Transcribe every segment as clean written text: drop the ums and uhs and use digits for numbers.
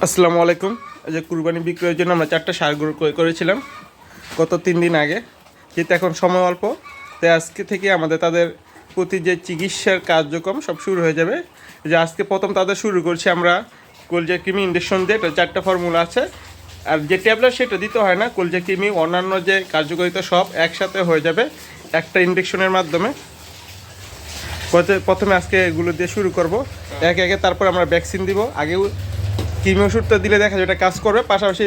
আসসালামু আলাইকুম। এই যে কুরবানি বিক্রয়ের জন্য আমরা 4টা ষাঁড় গরু ক্রয় করেছিলাম গত 3 দিন আগে। যেহেতু এখন সময় অল্প, তাই আজকে থেকে আমাদের তাদের প্রতি যে চিকিৎসার কার্যক্রম সব শুরু হয়ে যাবে। যে আজকে প্রথম তাদের শুরু করছি আমরা কলজা কৃমি ইঞ্জেকশন দিয়ে। এটা 4টা ফর্মুলা আছে, আর যে ট্যাবলেট সেটা দিতে হয় না। কলজা কৃমি অন্যান্য যে কার্যকারিতা সব একসাথে হয়ে যাবে একটা ইঞ্জেকশনের মাধ্যমে। প্রথমে আজকে এগুলো দিয়ে শুরু করব একে একে, তারপর আমরা ভ্যাকসিন দিব। আগেও কৃমি ওষুধটা দিলে দেখা যায় এটা কাজ করবে, পাশাপাশি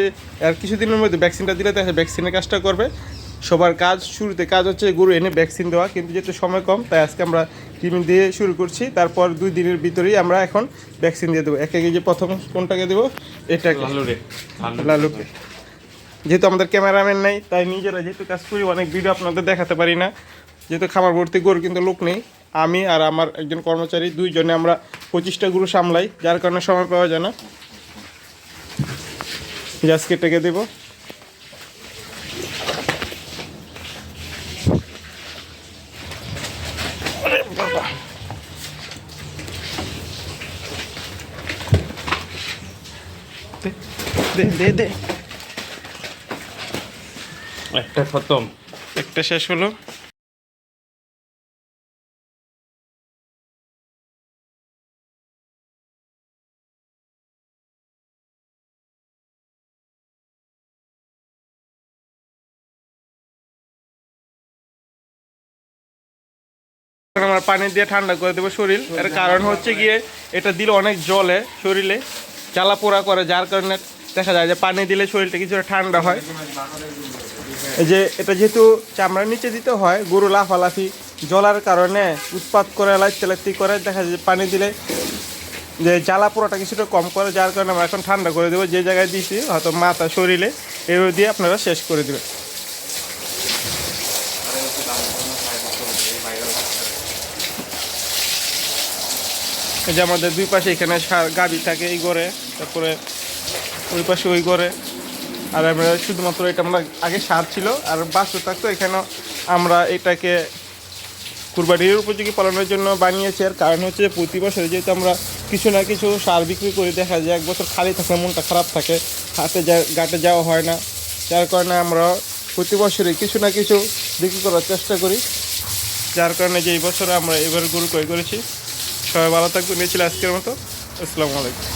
আর কিছুদিনের মধ্যে ভ্যাকসিনটা দিলে দেখা যায় ভ্যাকসিনের কাজটা করবে। সবার কাজ শুরুতে কাজ হচ্ছে গরু এনে ভ্যাকসিন দেওয়া, কিন্তু যেহেতু সময় কম তাই আজকে আমরা কৃমি দিয়ে শুরু করছি। তারপর 2 দিনের ভিতরেই আমরা এখন ভ্যাকসিন দিয়ে দেবো। একে একে যে প্রথম কোনটাকে দেবো, এটাকে লালুকে। যেহেতু আমাদের ক্যামেরাম্যান নেই তাই নিজেরা যেহেতু কাজ করি, অনেক ভিডিও আপনাদের দেখাতে পারি না। যেহেতু খামার ভর্তি গরু কিন্তু লোক নেই, আমি আর আমার একজন কর্মচারী দুইজনে আমরা 25টা গরু সামলাই, যার কারণে সময় পাওয়া যায় না। জাস্ট কেটে দেব। দে দে দে, একটা খতম, একটা শেষ হলো। আমার পানি দিয়ে ঠান্ডা করে দেবো শরীর। এর কারণ হচ্ছে গিয়ে এটা দিলে অনেক জলে শরীরে জ্বালা পোড়া করে, যার কারণে দেখা যায় যে পানি দিলে শরীরটা কিছুটা ঠান্ডা হয়। এই যে এটা যেহেতু চামড়ার নিচে দিতে হয়, গরু লাফালাফি জলার কারণে উৎপাত করে লাইতে করে, দেখা যায় যে পানি দিলে যে জ্বালা পোড়াটা কিছুটা কম করে, যার কারণে আমরা এখন ঠান্ডা করে দেবো। যে জায়গায় দিয়েছি হয়তো মাথা শরীরে, এভাবে দিয়ে আপনারা শেষ করে দেবেন। এই যে আমাদের দুই পাশে এখানে গাভী থাকে এই ঘরে, তারপরে ওই পাশে ওই ঘরে। আর আমরা শুধুমাত্র এটা আমরা আগে সার ছিল আর বাছুর থাকতো, এখানেও আমরা এটাকে কুরবানির উপযোগী পালনের জন্য বানিয়েছি। আর কারণ হচ্ছে প্রতি বছরে যেহেতু আমরা কিছু না কিছু সার বিক্রি করে, দেখা যায় এক বছর খালি থাকে, মনটা খারাপ থাকে, ঘাটে যাওয়া হয় না, যার কারণে আমরা প্রতি বছরে কিছু না কিছু বিক্রি করার চেষ্টা করি। যার কারণে যে এই বছরে আমরা এবার গরু ক্রয় করেছি। সবাই ভালো থাকবেন। নিয়েছিল আজকের মতো। আসসালামু আলাইকুম।